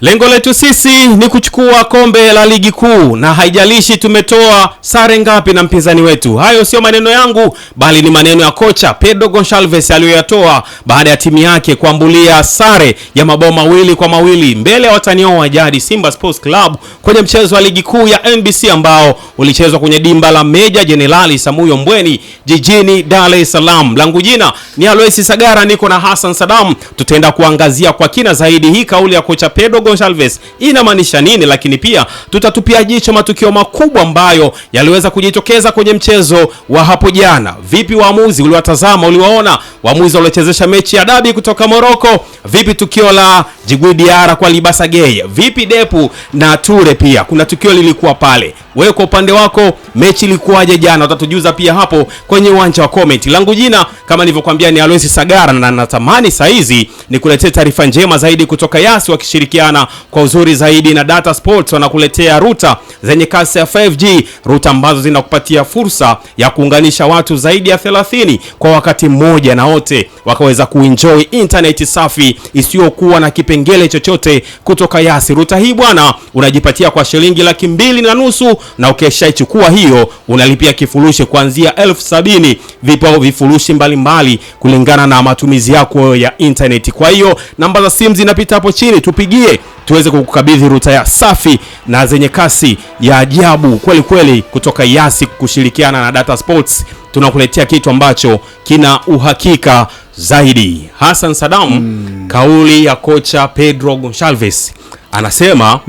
Lengo letu sisi ni kuchukua kombe la ligi kuu na haijalishi tumetoa sare ngapi na mpinzani wetu. Hayo sio maneno yangu bali ni maneno ya kocha Pedro Gonçalves aliyoyatoa baada ya timu yake kuambulia sare ya mabao 2-2 mbele ya watani wao wa jadi Simba Sports Club kwenye mchezo wa ligi kuu ya NBC ambao ulichezwa kwenye dimba la Meja Jenerali Samuyo Mbweni jijini Dar es Salaam. Langu jina ni Aloisi Sagara, niko na Hassan Saddam. Tutaenda kuangazia kwa kina zaidi hii kauli ya kocha Pedro Gonçalves inamaanisha nini, lakini pia tutatupia jicho matukio makubwa ambayo yaliweza kujitokeza kwenye mchezo wa hapo jana. Vipi waamuzi uliwatazama, uliwaona waamuzi waliochezesha mechi ya dabi kutoka Morocco? Vipi tukio la Djigui Diarra kwa Libasa Gay? Vipi Depu na Ture pia? Kuna tukio lilikuwa pale. Wewe kwa upande wako mechi ilikuwaje jana? Utatujuza pia hapo kwenye uwanja wa comment. Langu jina kama nilivyokuambia ni Aloisi Sagara na natamani saa hizi nikuletee taarifa njema zaidi kutoka Yasi wakishirikiana kwa uzuri zaidi na Data Sports. Wanakuletea ruta zenye kasi ya 5G, ruta ambazo zinakupatia fursa ya kuunganisha watu zaidi ya 30 kwa wakati mmoja na wote wakaweza kuenjoy internet safi isiyokuwa na kipengele chochote kutoka Yasi. Ruta hii bwana unajipatia kwa shilingi 2.5 na ukishaichukua hiyo unalipia kifurushi kuanzia 70,000. Vipo vifurushi mbalimbali kulingana na matumizi yako ya internet. Kwa hiyo namba za simu zinapita hapo chini, tupigie tuweze kukukabidhi ruta ya safi na zenye kasi ya ajabu kweli kweli kutoka Yasi kushirikiana na Data Sports. Tunakuletea kitu ambacho kina uhakika zaidi. Hassan Saddam, kauli ya kocha Pedro Gonçalves anasema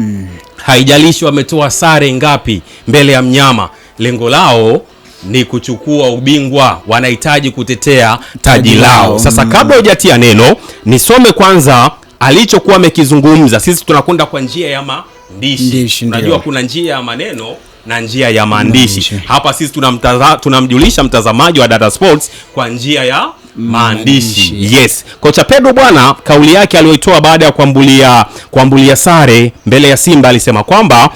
haijalishi wametoa sare ngapi mbele ya mnyama, lengo lao ni kuchukua ubingwa, wanahitaji kutetea taji lao. Sasa kabla hujatia neno, nisome kwanza alichokuwa amekizungumza. Sisi tunakwenda kwa njia ya maandishi. Unajua kuna njia ya maneno na njia ya maandishi. Hapa sisi tunamjulisha mtazamaji wa Data Sports kwa njia ya maandishi. Yes. Kocha Pedro bwana, kauli yake aliyoitoa baada ya kuambulia sare mbele ya Simba alisema kwamba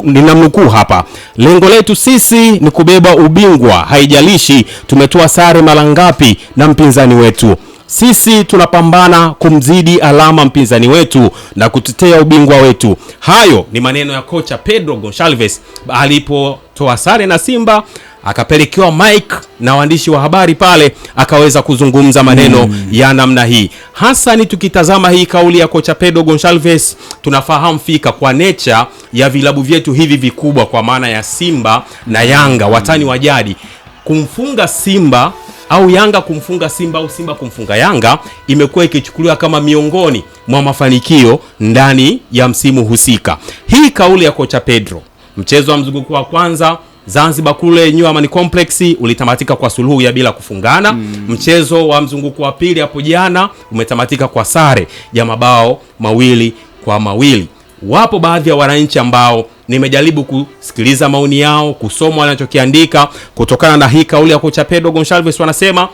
ninamnukuu hapa: lengo letu sisi ni kubeba ubingwa, haijalishi tumetoa sare mara ngapi na mpinzani wetu. Sisi tunapambana kumzidi alama mpinzani wetu na kutetea ubingwa wetu. Hayo ni maneno ya kocha Pedro Gonçalves alipotoa sare na Simba, akapelekewa mic na waandishi wa habari pale, akaweza kuzungumza maneno ya namna hii. Hasa ni tukitazama hii kauli ya kocha Pedro Gonçalves, tunafahamu fika kwa nature ya vilabu vyetu hivi vikubwa kwa maana ya Simba na Yanga, watani wa jadi, kumfunga Simba au Yanga kumfunga Simba au Simba kumfunga Yanga imekuwa ikichukuliwa kama miongoni mwa mafanikio ndani ya msimu husika. Hii kauli ya kocha Pedro, mchezo wa mzunguko wa kwanza Zanzibar kule New Amani Complex ulitamatika kwa suluhu ya bila kufungana. Mchezo wa mzunguko wa pili hapo jana umetamatika kwa sare ya mabao 2-2. Wapo baadhi ya wananchi ambao nimejaribu kusikiliza maoni yao, kusoma wanachokiandika kutokana na hii kauli ya kocha Pedro Gonçalves. Wanasema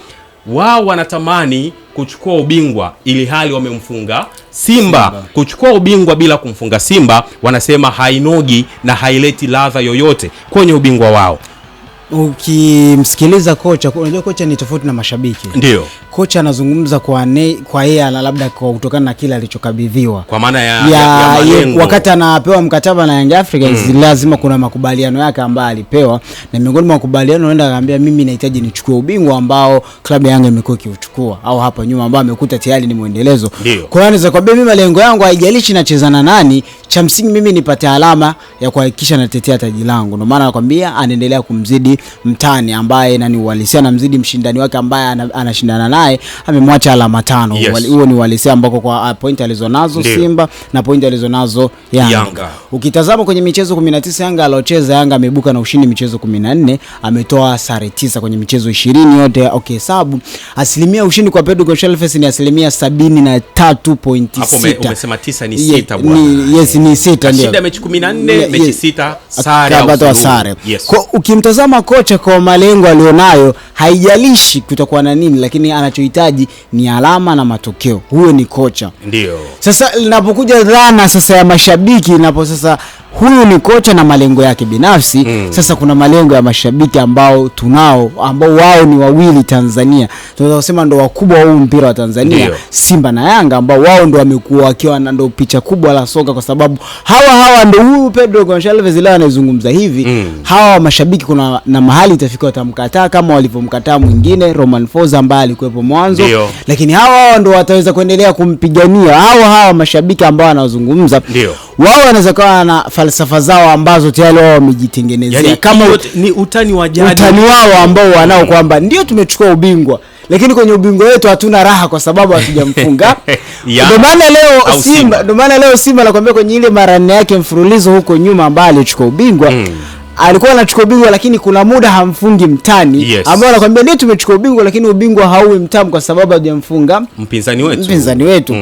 wao wanatamani kuchukua ubingwa ili hali wamemfunga Simba. Kuchukua ubingwa bila kumfunga Simba wanasema hainogi na haileti ladha yoyote kwenye ubingwa wao. Ukimsikiliza kocha, unajua kocha ni tofauti na mashabiki. Ndio. Kocha anazungumza kwa yeye labda kwa kutokana na kile alichokabidhiwa. Kwa maana ya malengo. Wakati anapewa mkataba na Young Africans lazima kuna makubaliano yake ambayo alipewa, na miongoni mwa makubaliano anaenda akaambia mimi nahitaji nichukue ubingwa ambao klabu ya Yanga imekuwa ikiuchukua au hapa nyuma ambao amekuta tayari ni muendelezo. Kwa hiyo anaweza kwambia mimi malengo yangu haijalishi nacheza na nani, cha msingi mimi nipate alama ya kuhakikisha natetea taji langu. Ndio maana anakuambia anaendelea kumzidi mtani ambaye nani uhalisia na mzidi mshindani wake ambaye anashindana naye amemwacha alama 5. Huo ni uhalisia ambako kwa point alizonazo Simba na point alizonazo Yanga. Ukitazama kwenye michezo 19 Yanga aliocheza, Yanga amebuka na ushindi michezo 14, ametoa sare 9 kwenye michezo 20 yote. Okay, hesabu asilimia ushindi kwa Pedro Gonçalves ni asilimia 73.6. Hapo umesema 9 ni 6 bwana. Yes, ni 6 ndio. Shinda mechi 14, mechi 6 sare. Kwa ukimtazama kocha kwa malengo alionayo, haijalishi kutakuwa na nini, lakini anachohitaji ni alama na matokeo. Huyo ni kocha. Ndio. Sasa linapokuja dhana sasa ya mashabiki, sasa huyu ni kocha na malengo yake binafsi. Sasa kuna malengo ya mashabiki ambao tunao, ambao wao ni wawili Tanzania, tunaweza kusema ndo wakubwa wa mpira wa Tanzania. Dio. Simba na Yanga, ambao wao ndo wamekuwa wakiwa na ndo picha kubwa la soka, kwa sababu hawa ndo huyu Pedro Gonçalves leo anazungumza hivi. Hawa mashabiki kuna na mahali itafika watamkataa kama walivyomkataa mwingine Romain Folz ambaye alikuwepo mwanzo. Dio. Lakini hawa ndo wataweza kuendelea kumpigania. Hawa mashabiki ambao wanazungumza, wao wanaweza kuwa na falsafa zao ambazo tayari wao wamejitengenezea, yani, kama ni utani wa jadi, utani wao ambao wanao kwamba ndio tumechukua ubingwa, lakini kwenye ubingwa wetu hatuna raha kwa sababu hatujamfunga. Ndio maana leo Simba nakwambia kwenye ile mara 4 yake mfululizo huko nyuma ambaye alichukua ubingwa, alikuwa anachukua ubingwa lakini kuna muda hamfungi mtani. Yes. Ambao anakuambia ndio tumechukua ubingwa lakini ubingwa hauwi mtamu kwa sababu hajamfunga mpinzani wetu.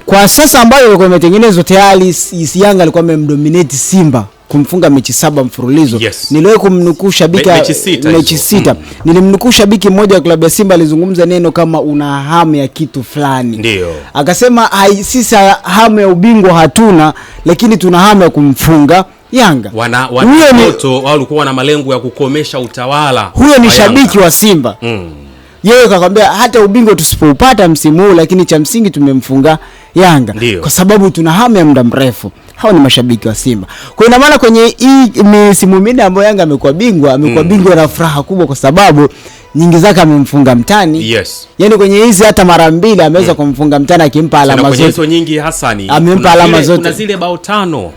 Kwa sasa ambayo ilikuwa imetengenezwa tayari, Yanga alikuwa amemdominate Simba kumfunga mechi 7 mfululizo. Yes. Niliwahi kumnukuu shabiki mechi 6. Nilimnukuu shabiki mmoja wa klabu ya Simba alizungumza neno kama una hamu ya kitu fulani. Ndio. Akasema sisi hamu ya ubingwa hatuna, lakini tuna hamu ya kumfunga Yanga. Watoto walikuwa na malengo ya kukomesha utawala. Huyo ni shabiki wa Simba. Yeye akakwambia hata ubingwa tusipoupata msimu huu, lakini cha msingi tumemfunga Yanga. Ndiyo. Kwa sababu tuna hamu ya muda mrefu. Hao ni mashabiki wa Simba. Kwa ina maana kwenye hii misimu minne ambayo Yanga amekuwa bingwa, bingwa na furaha kubwa kwa sababu nyingi zake amemfunga mtani. Yes. Yaani kwenye hizi hata mara 2 ameweza kumfunga mtani akimpa alama zote. Kwenye hizo nyingi Hasani. Amempa alama zote. Kuna zile bao 5.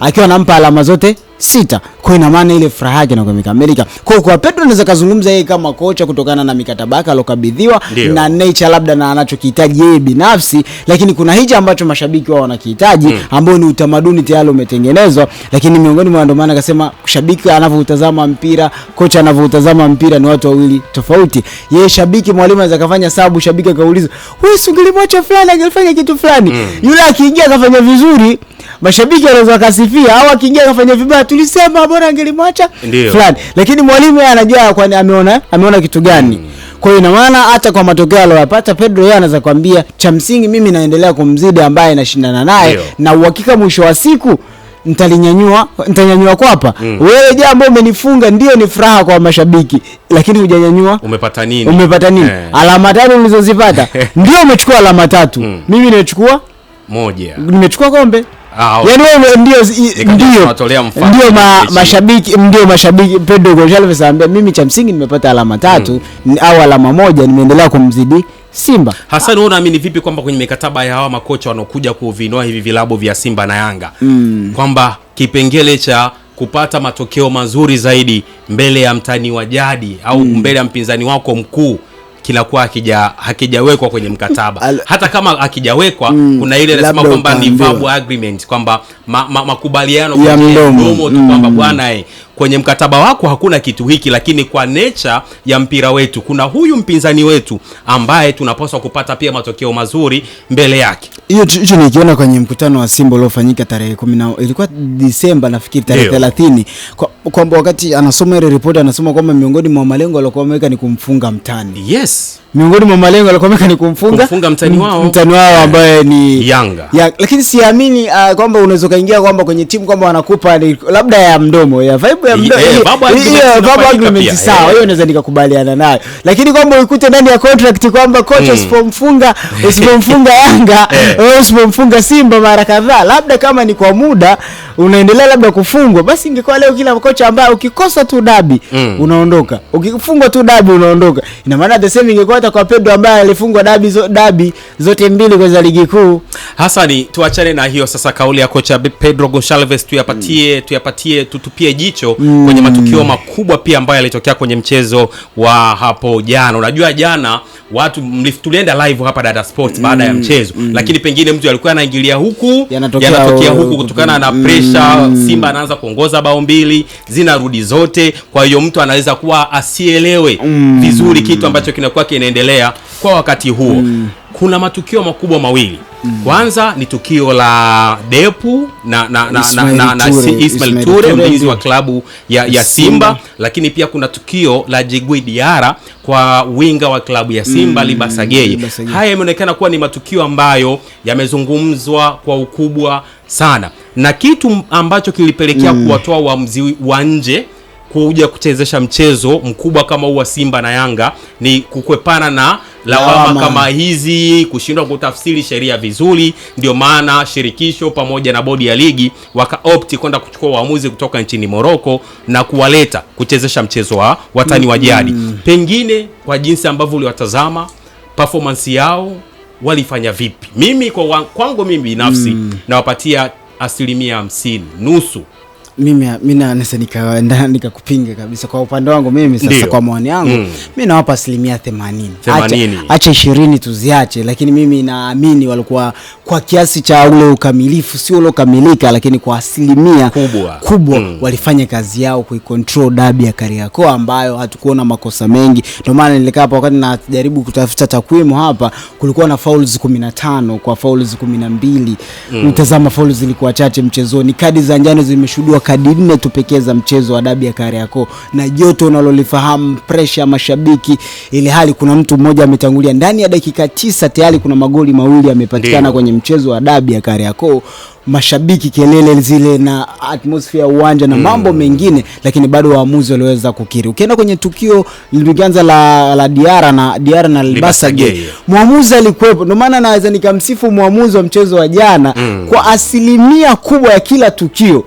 Akiwa anampa alama zote 6. Kwa ina maana ile furaha yake na kumekamilika. Kwa Pedro anaweza kuzungumza yeye kama kocha kutokana na mikataba yake alokabidhiwa na nature labda na anachokihitaji yeye binafsi, lakini kuna hicho ambacho mashabiki wao wanakihitaji ambao ni utamaduni tayari umetengenezwa. Lakini miongoni mwa ndio maana akasema shabiki anavyotazama mpira, kocha anavyotazama mpira ni watu wawili tofauti. Yeye shabiki, mwalimu anaweza kufanya sababu shabiki akauliza, "Wewe ungelimwacha fulani angefanya kitu fulani." Yule akiingia akafanya vizuri, mashabiki wanaweza kasifia, au akiingia akafanya vibaya tulisema bora angelimwacha fulani. Lakini mwalimu yeye anajua kwani ameona kitu gani. Kwa hiyo ina maana hata kwa matokeo aliyopata Pedro yeye anaweza kwambia cha msingi mimi naendelea kumzidi ambaye anashindana naye, na uhakika mwisho wa siku nitanyanyua kwapa. Wewe jambo umenifunga ndio ni furaha kwa mashabiki, lakini hujanyanyua umepata nini? Alama 3 ulizozipata ndio umechukua alama 3. Mimi nimechukua 1. Nimechukua kombe. Yaani wewe ndio mashabiki Pedro Gonçalves anambia mimi cha msingi nimepata alama 3 au alama 1, nimeendelea kumzidi Simba. Hassan, wewe unaamini vipi kwamba kwenye mikataba ya hawa makocha wanaokuja kuvinoa hivi vilabu vya Simba na Yanga kwamba kipengele cha kupata matokeo mazuri zaidi mbele ya mtani wa jadi au mbele ya mpinzani wako mkuu kinakuwa hakijawekwa kwenye mkataba? Hata kama hakijawekwa kuna ile inasema kwamba ni verbal agreement, kwamba makubaliano kwa mdomo tu kwamba bwana kwenye mkataba wako hakuna kitu hiki, lakini kwa nature ya mpira wetu kuna huyu mpinzani wetu ambaye tunapaswa kupata pia matokeo mazuri mbele yake. Hicho nikiona kwenye mkutano wa Simba uliofanyika tarehe 10 ilikuwa Disemba nafikiri tarehe 30, kwamba wakati anasoma ile report anasema kwamba miongoni mwa malengo alikuwa ameweka ni kumfunga mtani. Yes. Miongoni mwa malengo alikuwa ameweka ni kumfunga mtani wao ambaye ni Yanga. Lakini siamini kwamba unaweza kaingia kwamba kwenye timu kwamba wanakupa labda ya mdomo ya vibe ya mdomo. Verbal agreement sawa, hiyo naweza nikakubaliana nayo. Lakini kwamba ukute ndani ya contract kwamba kocha usipomfunga Yanga, usipomfunga Simba mara kadhaa, labda kama ni kwa muda unaendelea labda kufungwa, basi ingekuwa leo kila kocha ambaye ukikosa tu dabi unaondoka, ukifungwa tu dabi unaondoka. Ina maana the same ingekuwa hata kwa Pedro ambaye alifungwa dabi zote 2 kwa ligi kuu. Hasani, tuachane na hiyo sasa, kauli ya kocha Pedro Gonçalves tutupie jicho kwenye matukio makubwa pia ambayo yalitokea kwenye mchezo wa hapo jana. Unajua jana watu tulienda live hapa Dada Sports baada ya mchezo, lakini pengine mtu alikuwa anaingilia huku yanatokea huku kutokana na pressure. Simba anaanza kuongoza bao 2 zinarudi zote, kwa hiyo mtu anaweza kuwa asielewe vizuri kitu ambacho kinakuwa kinaendelea unaendelea kwa wakati huo. Kuna matukio makubwa mawili. Kwanza ni tukio la Depu na Ismail Ture, mlinzi wa klabu ya Simba, lakini pia kuna tukio la Djigui Diarra kwa winga wa klabu ya Simba Libasa Geye. Haya yameonekana kuwa ni matukio ambayo yamezungumzwa kwa ukubwa sana, na kitu ambacho kilipelekea kuwatoa waamuzi wa nje kuja kuchezesha mchezo mkubwa kama huu wa Simba na Yanga ni kukwepana na lawama kama hizi, kushindwa kutafsiri sheria vizuri. Ndio maana shirikisho pamoja na bodi ya ligi wakaopti kwenda kuchukua waamuzi kutoka nchini Morocco na kuwaleta kuchezesha mchezo wa watani wa jadi. Pengine kwa jinsi ambavyo uliwatazama, performance yao walifanya vipi? Mimi kwangu mimi binafsi nawapatia 50%, nusu. Mimi naweza nikakupinga kabisa kwa upande wangu mimi sasa. Ndiyo. Kwa maoni yangu mimi nawapa 80%. Acha 20 tuziache, lakini mimi naamini walikuwa kwa kiasi cha ule ukamilifu, sio ule kamilika, lakini kwa asilimia kubwa walifanya kazi yao kuicontrol dabi ya Kariakoo ambayo hatukuona makosa mengi. Ndio maana nilikaa hapa wakati najaribu kutafuta takwimu hapa, kulikuwa na fouls 15 kwa fouls 12. Mtazama fouls zilikuwa chache mchezoni, kadi za njano zimeshuhudiwa kadi 4 tu pekee za mchezo wa dabi ya Kariakoo, na joto unalolifahamu, pressure mashabiki, ile hali kuna mtu mmoja ametangulia ndani ya dakika 9 tayari kuna magoli mawili yamepatikana kwenye mchezo wa dabi ya Kariakoo. Mashabiki, kelele zile na atmosphere uwanja na mambo mengine, lakini bado waamuzi waliweza kukiri. Ukienda kwenye tukio lilianza la Diarra na Libasa Geye, muamuzi alikuwepo. Ndio maana naweza nikamsifu muamuzi wa mchezo wa jana kwa asilimia kubwa ya kila tukio.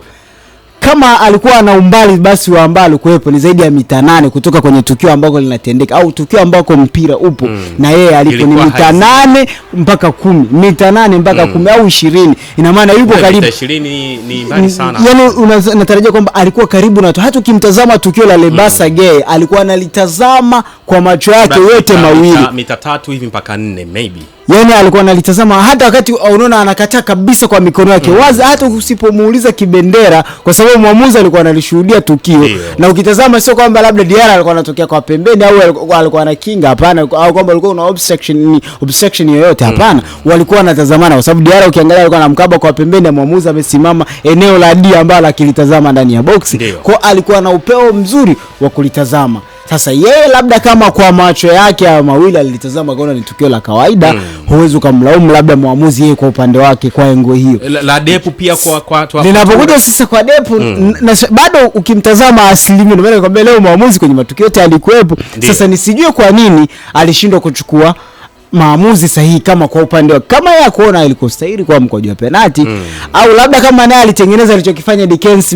Kama alikuwa na umbali basi wa ambalo kuwepo ni zaidi ya mita 8 kutoka kwenye tukio ambako linatendeka au tukio ambako mpira upo, na yeye alipo ni mita 8 mpaka 10, mita 8 mpaka 10 au 20. Ina maana yupo karibu. 20 ni mbali sana. Yaani unatarajia kwamba alikuwa karibu na hata ukimtazama tukio la Libasa Geye alikuwa analitazama kwa macho yake yote mawili. Mita 3 hivi mpaka 4 maybe. Yaani alikuwa analitazama hata wakati unaona anakataa kabisa kwa mikono yake wazi, hata usipomuuliza kibendera, kwa sababu mwamuzi alikuwa analishuhudia tukio. Na ukitazama sio kwamba labda Diarra alikuwa anatokea kwa pembeni au alikuwa anakinga, hapana, au kwamba alikuwa una obstruction yoyote, hapana. Walikuwa wanatazamana kwa sababu Diarra ukiangalia alikuwa anamkaba kwa pembeni na mwamuzi amesimama eneo la D ambalo akilitazama ndani ya box. Kwa alikuwa na upeo mzuri wa kulitazama. Sasa yeye labda kama kwa macho yake ya mawili alitazama kaona ni tukio la kawaida, huwezi kumlaumu labda muamuzi yeye kwa upande wake kwa engo hiyo. La Depu pia kwa ninapokuja sasa kwa Depu bado ukimtazama asilimia, ndio maana nakwambia leo muamuzi kwenye matukio yote alikuwepo. Sasa nisijue kwa nini alishindwa kuchukua maamuzi sahihi, kama kwa upande wa kama yeye kuona ilikostahili kwa mkojo wa penalti, au labda kama naye alitengeneza alichokifanya Dickens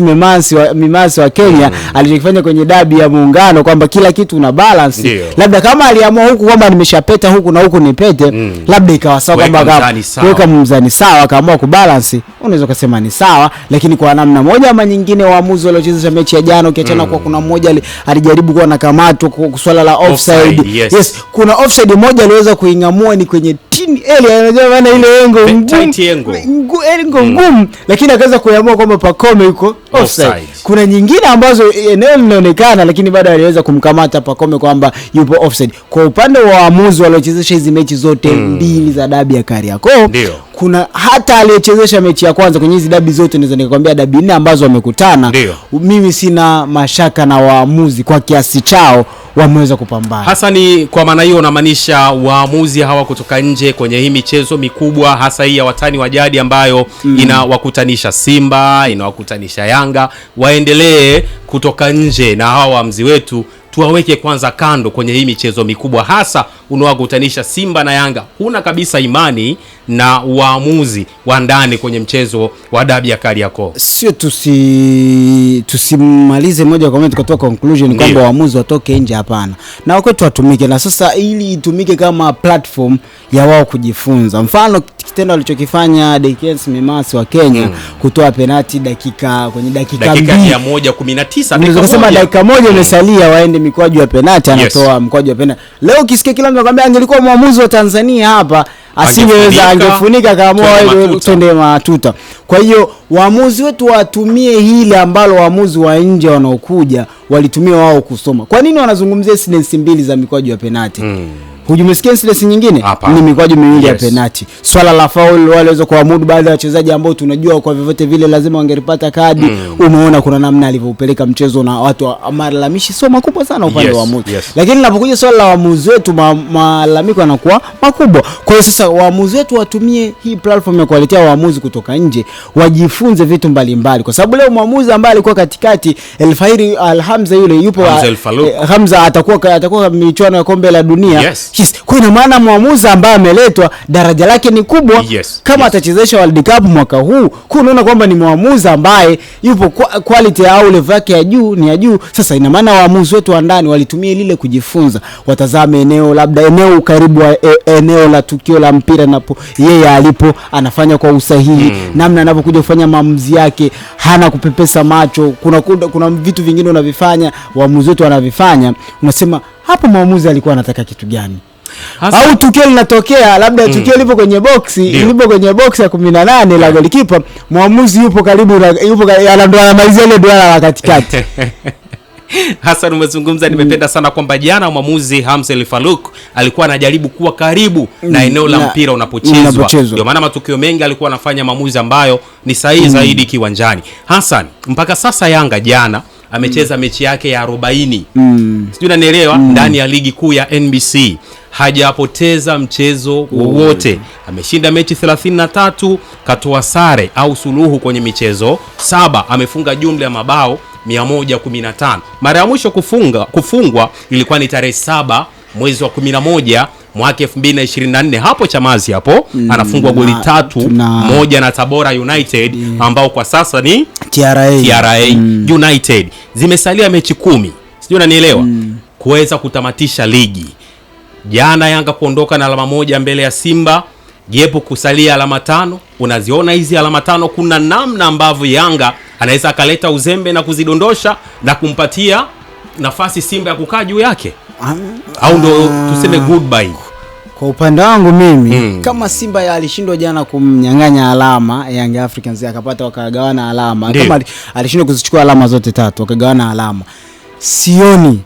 Mimasi wa Kenya alichokifanya kwenye dabi ya Muungano, kwamba kila kitu una balance. Labda kama aliamua huku kwamba nimeshapeta huku na huku nipete, labda ikawa sawa kwamba kuweka mzani sawa, akaamua kubalance, unaweza kusema ni sawa. Lakini kwa namna moja ama nyingine waamuzi waliochezesha mechi ya jana, ukiachana kwa kuna mmoja alijaribu kuwa nakamatwa kwa swala la offside. Yes, kuna offside moja aliweza kuingamua ni kwenye tini unajua maana ile engo ngumu, lakini akaweza kuamua kwamba Pacome yuko offside. Kuna nyingine ambazo eneo linaonekana, lakini bado aliweza kumkamata Pacome kwamba yupo offside. Kwa upande wa waamuzi waliochezesha hizi mechi zote mbili za dabi ya Kariakoo, kuna hata aliyechezesha mechi ya kwanza kwenye hizi dabi zote, naweza nikakwambia dabi 4 ambazo wamekutana, mimi sina mashaka na waamuzi kwa kiasi chao wameweza kupambana. Hasa ni kwa maana hiyo unamaanisha waamuzi hawa kutoka nje kwenye hii michezo mikubwa, hasa hii ya watani wa jadi ambayo inawakutanisha Simba, inawakutanisha Yanga, waendelee kutoka nje, na hawa waamuzi wetu tuwaweke kwanza kando kwenye hii michezo mikubwa, hasa unawakutanisha Simba na Yanga. Huna kabisa imani na waamuzi wa ndani kwenye mchezo wa dabi ya Kariakoo. Sio tusimalize moja kwa moja tukatoa conclusion kwamba waamuzi watoke nje, hapana. Na wakati watumike, na sasa ili itumike kama platform ya wao kujifunza. Mfano kitendo alichokifanya Dickens Mimasi wa Kenya kutoa penalti kwenye dakika 119, unaweza kusema dakika moja imesalia waende mikwaju ya penalti, anatoa mkwaju wa penalti. Leo ukisikia kila mtu akwambia angelikuwa muamuzi wa Tanzania hapa asingeweza, angefunika kama twende matuta. Kwa hiyo waamuzi wetu watumie hili ambalo waamuzi wa nje wanaokuja walitumia wao kusoma. Kwa nini wanazungumzia incidents mbili za mikwaju ya penalti? Hujumesikia incident nyingine? Ni mikwaju miwili ya penalty. Swala la foul wale waweza kuamudu baadhi ya wachezaji ambao tunajua kwa vyovyote vile lazima wangeripata kadi. Umeona kuna namna alivyopeleka mchezo na watu malalamishi sio makubwa sana upande wa waamuzi. Lakini linapokuja swala la waamuzi wetu malalamiko yanakuwa makubwa. Kwa hiyo sasa waamuzi wetu watumie hii platform ya kuwaletea waamuzi kutoka nje, wajifunze vitu mbalimbali. Kwa sababu leo mwamuzi ambaye alikuwa katikati El-Fahiri Al-Hamza yule yupo Hamza atakuwa michuano ya kombe la dunia. Kwa ina maana mwamuzi ambaye ameletwa daraja lake ni kubwa. Kama atachezesha World Cup mwaka huu, unaona kwamba ni mwamuzi ambaye yupo quality au level yake ya juu, ni ya juu. Sasa ina maana waamuzi wetu wa ndani walitumia lile kujifunza, watazame eneo labda eneo karibu eneo la tukio la mpira napo yeye alipo anafanya kwa usahihi, namna anapokuja kufanya maamuzi yake hana kupepesa macho. Kuna vitu vingine unavifanya waamuzi wetu wanavifanya, unasema hapo mwamuzi alikuwa anataka kitu gani? Au tukio linatokea labda tukio lipo kwenye boxi ya 18 la golikipa, mwamuzi yupo karibu anamalizia ile duara la katikati. Hassan umezungumza, nimependa sana kwamba jana mwamuzi Hamza El-Fallouk alikuwa anajaribu kuwa karibu na eneo la mpira unapochezwa. Ndio maana matukio mengi alikuwa anafanya maamuzi ambayo ni sahihi zaidi kiwanjani. Hassan, mpaka sasa Yanga jana amecheza mechi yake ya 40. Sijui unanielewa, ndani ya ligi kuu ya NBC. Hajapoteza mchezo wowote. Ameshinda mechi 33, katoa sare au suluhu kwenye michezo 7. Amefunga jumla ya mabao 115. Mara ya mwisho kufungwa ilikuwa ni tarehe 7 mwezi wa 11 mwaka 2024. Hapo Chamazi hapo anafungwa goli 3, moja na Tabora United ambao kwa sasa ni TRA United. Zimesalia mechi 10. Sijui unanielewa, kuweza kutamatisha ligi. Jana Yanga kuondoka na alama 1 mbele ya Simba, Jepo kusalia alama 5. Unaziona hizi alama 5, kuna namna ambavyo Yanga anaweza akaleta uzembe na kuzidondosha na kumpatia nafasi Simba ya kukaa juu yake, au ndo tuseme goodbye. Kwa upande wangu mimi kama Simba alishindwa jana kumnyang'anya alama Young Africans akapata wakagawana alama, kama alishindwa kuzichukua alama zote 3 wakagawana alama, sioni.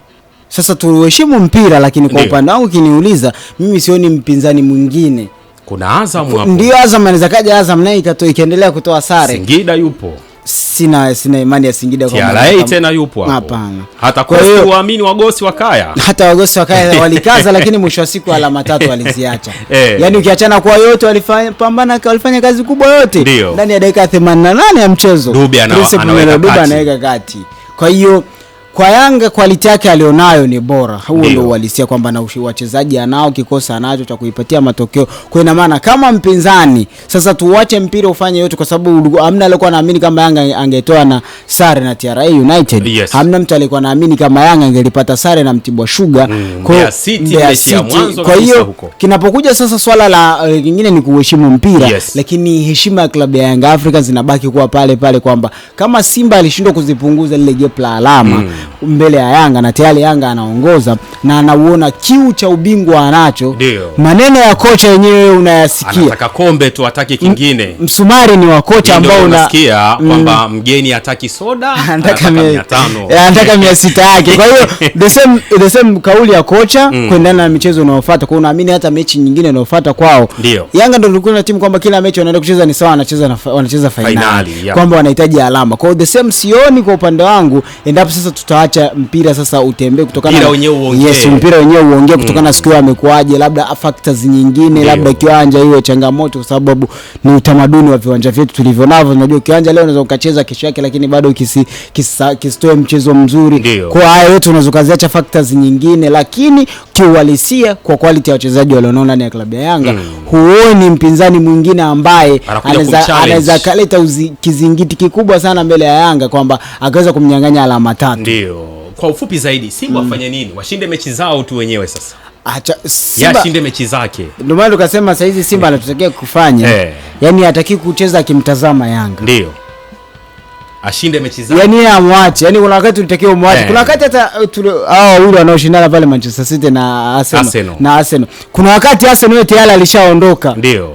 Sasa tuheshimu mpira, lakini kwa upande wangu kiniuliza mimi sioni mpinzani mwingine. Kuna Azam hapo. Ndio Azam anaweza kaja, Azam naye ikaendelea kutoa sare. Singida yupo. Sina imani ya Singida kwa TRA tena yupo hapo. Hapana. Hata kwa hiyo waamini Wagosi wakaya. Hata Wagosi wakaya walikaza lakini mwisho wa siku alama 3 waliziacha. Yaani ukiachana kwa yote walifanya kazi kubwa yote ndani ya dakika 88 ya mchezo. Dube anaweka kati. Kwa hiyo kwa Yanga quality yake alionayo ni bora. Huo ndio uhalisia kwamba na wachezaji anao, kikosa anacho cha kuipatia matokeo. Kwa ina maana kama mpinzani sasa tuache mpira ufanye yote, kwa sababu hamna alikuwa anaamini kama Yanga angetoa na sare na TRA United. Hamna mtu alikuwa anaamini kama Yanga angelipata sare na Mtibwa Sugar. Kwa hiyo kinapokuja sasa swala la lingine ni kuheshimu mpira, lakini heshima ya klabu ya Young Africans zinabaki kuwa pale pale, kwamba kama Simba alishindwa kuzipunguza lile gap la alama mbele ya Yanga na tayari Yanga anaongoza na anauona kiu cha ubingwa anacho. Maneno ya kocha yenyewe unayasikia, anataka kombe tu, hataki kingine. Msumari ni wa kocha ambao unasikia kwamba mgeni hataki soda, anataka 500, anataka 600 yake. Kwa hiyo the same kauli ya kocha kuendana na michezo inayofuata. Kwa unaamini hata mechi nyingine inayofuata kwao Yanga ndio ilikuwa na timu kwamba kila mechi wanaenda kucheza ni sawa, wanacheza finali, kwamba wanahitaji alama. Kwa hiyo the same sioni kwa upande wangu endapo sasa tutaacha mpira sasa utembee kutokana mpira wenyewe uongee. Mpira wenyewe uongee kutokana na siku amekuaje, labda factors nyingine, labda kiwanja hiyo changamoto, kwa sababu ni utamaduni wa viwanja vyetu tulivyonavyo. Unajua kiwanja leo unaweza ukacheza kesho yake lakini bado kisitoe mchezo mzuri. Kwa haya yote unaweza kuziacha factors nyingine, lakini kiuhalisia kwa quality ya wachezaji walionao ndani ya klabu ya Yanga huoni mpinzani mwingine ambaye anaweza kaleta kizingiti kikubwa sana mbele ya Yanga kwamba akaweza kumnyang'anya alama 3. Ndio. Kwa ufupi zaidi, Simba wafanye nini? Washinde mechi zao tu wenyewe sasa. Acha Simba ashinde mechi zake. Ndio maana tukasema sasa hizi Simba anatutakia kufanya. Yaani hataki kucheza akimtazama Yanga. Ndio. Ashinde mechi zake. Yaani amwache. Yaani kuna wakati tulitakiwa umwache. Kuna wakati hata hao wale wanaoshindana pale Manchester City na Arsenal. Kuna wakati Arsenal yote yale alishaondoka. Ndio.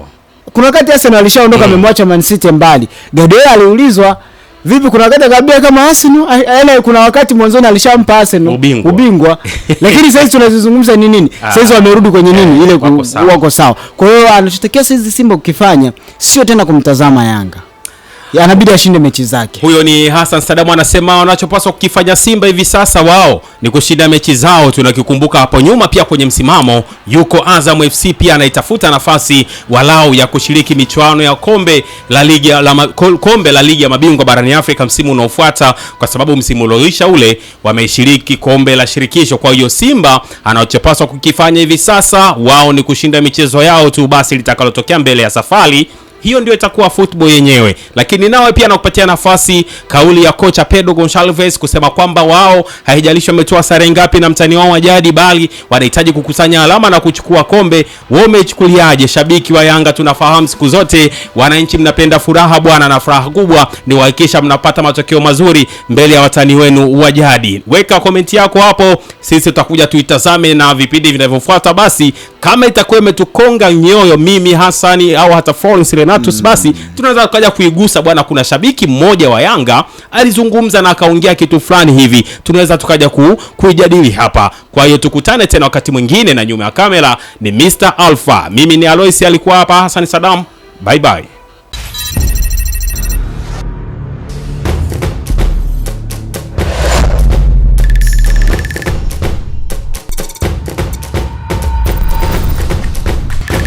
Kuna wakati Arsenal alishaondoka amemwacha Man City mbali. Guardiola aliulizwa Vipi kuna wakati akabia kama Arsenal, yaani kuna wakati mwanzoni alishampa Arsenal ubingwa. Lakini sasa tunazungumza ni nini? Sasa wamerudi kwenye nini? Ile wako sawa. Kwa hiyo anachotakia sasa Simba ukifanya sio tena kumtazama Yanga. Anabidi ashinde mechi zake. Huyo ni Hassan Sadamu anasema wanachopaswa kukifanya Simba hivi sasa wao ni kushinda mechi zao. Tunakikumbuka hapo nyuma pia kwenye msimamo yuko Azam FC pia anaitafuta nafasi walau ya kushiriki michuano ya kombe la ligi ya mabingwa barani Afrika msimu unaofuata, kwa sababu msimu ulioisha ule wameshiriki kombe la shirikisho. Kwa hiyo Simba anachopaswa kukifanya hivi sasa wao ni kushinda michezo yao tu, basi litakalotokea mbele ya safari hiyo ndio itakuwa football yenyewe. Lakini nawe pia nakupatia nafasi kauli ya kocha Pedro Gonçalves kusema kwamba wao haijalishi wametoa sare ngapi na mtani wao wa jadi, bali wanahitaji kukusanya alama na kuchukua kombe. Wao umechukuliaje? Shabiki wa Yanga tunafahamu siku zote wananchi mnapenda furaha bwana, na furaha kubwa ni kuhakikisha mnapata matokeo mazuri mbele ya watani wenu wa jadi. Weka komenti yako hapo, sisi tutakuja tuitazame na vipindi vinavyofuata. Basi kama itakuwa imetukonga nyoyo mimi Hasani au hata Florence Renatus, basi tunaweza kuja kuigusa bwana. Kuna shabiki mmoja wa Yanga alizungumza na akaongea kitu fulani hivi, tunaweza tukaja kuijadili hapa. Kwa hiyo tukutane tena wakati mwingine, na nyuma ya kamera ni Mr. Alpha, mimi ni Alois, alikuwa hapa Hassan Saddam. Bye bye.